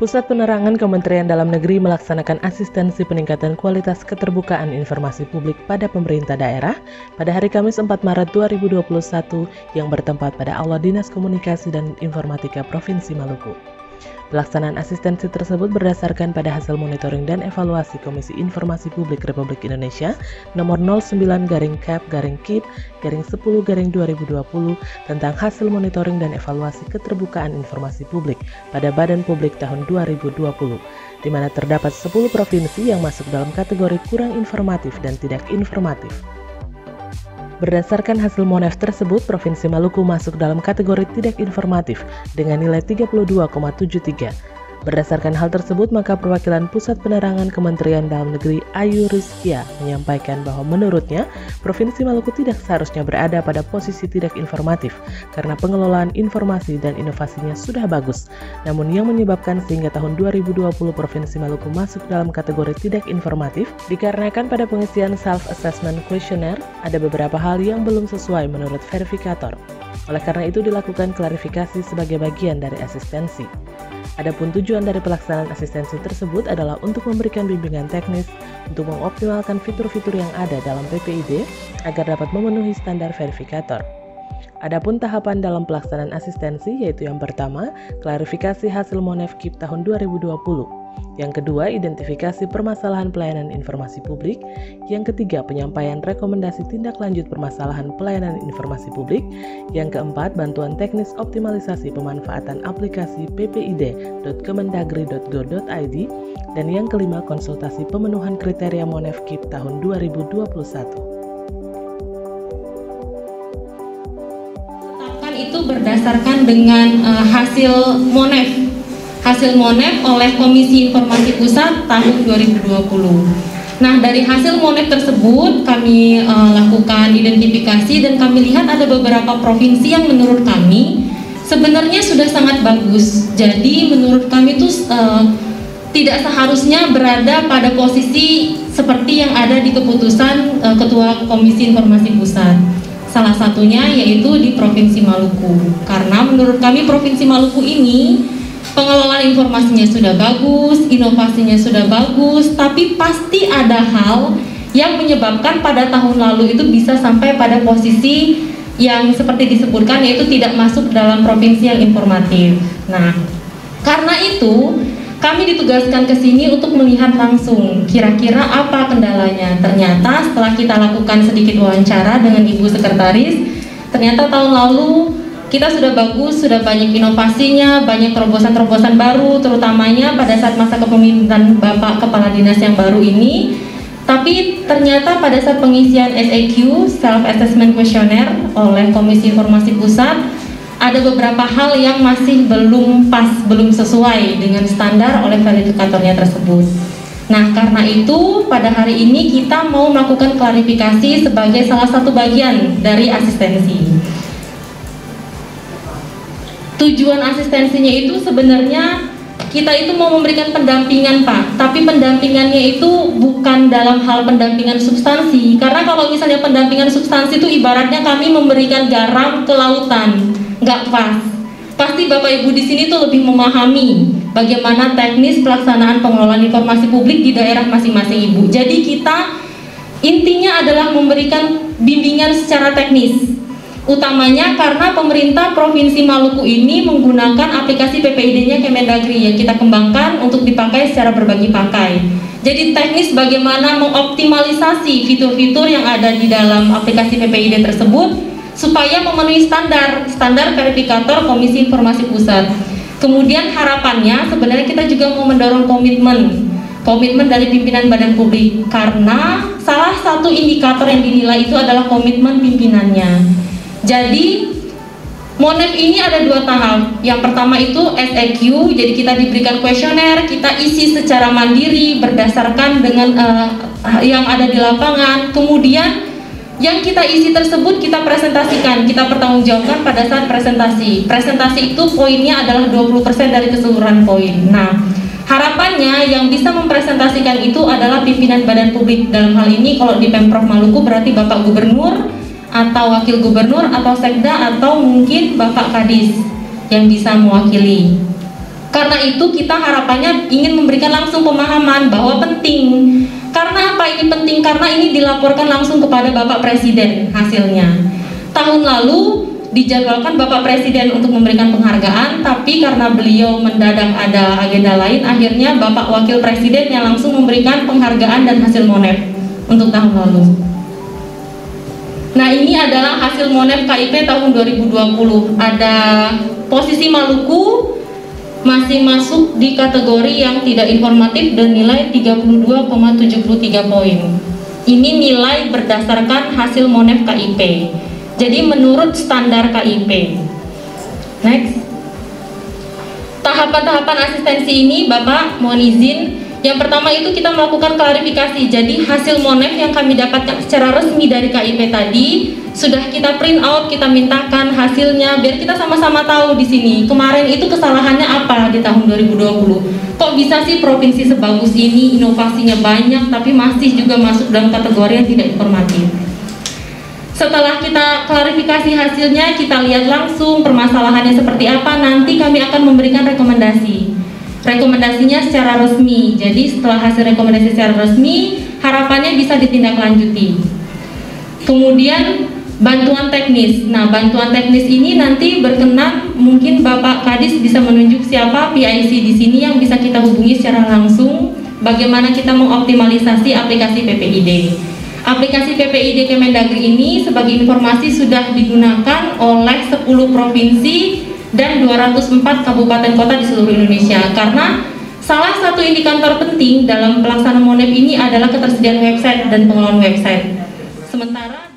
Pusat Penerangan Kementerian Dalam Negeri melaksanakan asistensi peningkatan kualitas keterbukaan informasi publik pada pemerintah daerah pada hari Kamis 4 Maret 2021 yang bertempat pada Aula Dinas Komunikasi dan Informatika Provinsi Maluku. Pelaksanaan asistensi tersebut berdasarkan pada hasil monitoring dan evaluasi Komisi Informasi Publik Republik Indonesia nomor 09-KAP-KIP-10-2020 tentang hasil monitoring dan evaluasi keterbukaan informasi publik pada Badan Publik tahun 2020, di mana terdapat 10 provinsi yang masuk dalam kategori kurang informatif dan tidak informatif. Berdasarkan hasil Monef tersebut, Provinsi Maluku masuk dalam kategori tidak informatif dengan nilai 32,73. Berdasarkan hal tersebut, maka perwakilan Pusat Penerangan Kementerian Dalam Negeri Ayu Rizkia menyampaikan bahwa menurutnya, Provinsi Maluku tidak seharusnya berada pada posisi tidak informatif karena pengelolaan informasi dan inovasinya sudah bagus. Namun yang menyebabkan sehingga tahun 2020 Provinsi Maluku masuk dalam kategori tidak informatif dikarenakan pada pengisian self-assessment questionnaire ada beberapa hal yang belum sesuai menurut verifikator. Oleh karena itu dilakukan klarifikasi sebagai bagian dari asistensi. Adapun tujuan dari pelaksanaan asistensi tersebut adalah untuk memberikan bimbingan teknis untuk mengoptimalkan fitur-fitur yang ada dalam PPID agar dapat memenuhi standar verifikator. Adapun tahapan dalam pelaksanaan asistensi yaitu yang pertama, klarifikasi hasil Monef KIP tahun 2020. Yang kedua, identifikasi permasalahan pelayanan informasi publik. Yang ketiga, penyampaian rekomendasi tindak lanjut permasalahan pelayanan informasi publik. Yang keempat, bantuan teknis optimalisasi pemanfaatan aplikasi ppid.kemendagri.go.id. Dan yang kelima, konsultasi pemenuhan kriteria Monef KIP tahun 2021. Itu berdasarkan dengan hasil Monef oleh Komisi Informasi Pusat tahun 2020. Nah, dari hasil Monef tersebut kami lakukan identifikasi dan kami lihat ada beberapa provinsi yang menurut kami sebenarnya sudah sangat bagus. Jadi menurut kami itu tidak seharusnya berada pada posisi seperti yang ada di keputusan Ketua Komisi Informasi Pusat. Salah satunya yaitu di Provinsi Maluku. Karena menurut kami Provinsi Maluku ini pengelolaan informasinya sudah bagus, inovasinya sudah bagus, tapi pasti ada hal yang menyebabkan pada tahun lalu itu bisa sampai pada posisi yang seperti disebutkan yaitu tidak masuk dalam provinsi yang informatif. Nah, karena itu kami ditugaskan ke sini untuk melihat langsung kira-kira apa kendalanya. Ternyata setelah kita lakukan sedikit wawancara dengan Ibu Sekretaris, ternyata tahun lalu kita sudah bagus, sudah banyak inovasinya, banyak terobosan-terobosan baru, terutamanya pada saat masa kepemimpinan Bapak Kepala Dinas yang baru ini. Tapi ternyata pada saat pengisian SAQ, Self Assessment Questionnaire oleh Komisi Informasi Pusat, ada beberapa hal yang masih belum pas, belum sesuai dengan standar oleh verifikatornya tersebut. Nah, karena itu pada hari ini kita mau melakukan klarifikasi sebagai salah satu bagian dari asistensi. Tujuan asistensinya itu sebenarnya kita itu mau memberikan pendampingan, Pak, tapi pendampingannya itu bukan dalam hal pendampingan substansi, karena kalau misalnya pendampingan substansi itu ibaratnya kami memberikan garam ke lautan, nggak pas. Pasti Bapak Ibu di sini tuh lebih memahami bagaimana teknis pelaksanaan pengelolaan informasi publik di daerah masing-masing Ibu. Jadi kita intinya adalah memberikan bimbingan secara teknis. Utamanya karena pemerintah Provinsi Maluku ini menggunakan aplikasi PPID-nya Kemendagri yang kita kembangkan untuk dipakai secara berbagi pakai. Jadi teknis bagaimana mengoptimalisasi fitur-fitur yang ada di dalam aplikasi PPID tersebut supaya memenuhi standar verifikator Komisi Informasi Pusat. Kemudian harapannya sebenarnya kita juga mau mendorong komitmen dari pimpinan badan publik, karena salah satu indikator yang dinilai itu adalah komitmen pimpinannya. Jadi Monef ini ada dua tahap. Yang pertama itu SAQ, jadi kita diberikan kuesioner, kita isi secara mandiri berdasarkan dengan yang ada di lapangan. Kemudian yang kita isi tersebut kita presentasikan, kita pertanggungjawabkan pada saat presentasi. Presentasi itu poinnya adalah 20% dari keseluruhan poin. Nah, harapannya yang bisa mempresentasikan itu adalah pimpinan badan publik. Dalam hal ini kalau di Pemprov Maluku berarti Bapak Gubernur atau Wakil Gubernur atau Sekda atau mungkin Bapak Kadis yang bisa mewakili. Karena itu kita harapannya ingin memberikan langsung pemahaman bahwa penting. Karena apa ini penting? Karena ini dilaporkan langsung kepada Bapak Presiden hasilnya. Tahun lalu dijadwalkan Bapak Presiden untuk memberikan penghargaan, tapi karena beliau mendadak ada agenda lain, akhirnya Bapak Wakil Presiden yang langsung memberikan penghargaan dan hasil Monef untuk tahun lalu. Nah, ini adalah hasil Monef KIP tahun 2020. Ada posisi Maluku masih masuk di kategori yang tidak informatif dan nilai 32,73 poin. Ini nilai berdasarkan hasil Monef KIP. Jadi menurut standar KIP. Next. Tahapan-tahapan asistensi ini Bapak mohon izin. Yang pertama itu kita melakukan klarifikasi. Jadi hasil Monef yang kami dapatkan secara resmi dari KIP tadi sudah kita print out, kita mintakan hasilnya biar kita sama-sama tahu di sini. Kemarin itu kesalahannya apa di tahun 2020? Kok bisa sih provinsi sebagus ini, inovasinya banyak tapi masih juga masuk dalam kategori yang tidak informatif. Setelah kita klarifikasi hasilnya, kita lihat langsung permasalahannya seperti apa, nanti kami akan memberikan rekomendasi. Rekomendasinya secara resmi. Jadi setelah hasil rekomendasi secara resmi, harapannya bisa ditindaklanjuti. Kemudian bantuan teknis. Nah, bantuan teknis ini nanti berkenan mungkin Bapak Kadis bisa menunjuk siapa PIC di sini yang bisa kita hubungi secara langsung bagaimana kita mengoptimalisasi aplikasi PPID. Aplikasi PPID Kemendagri ini sebagai informasi sudah digunakan oleh 10 provinsi dan 204 kabupaten kota di seluruh Indonesia, karena salah satu indikator penting dalam pelaksanaan Monef ini adalah ketersediaan website dan pengelolaan website. Sementara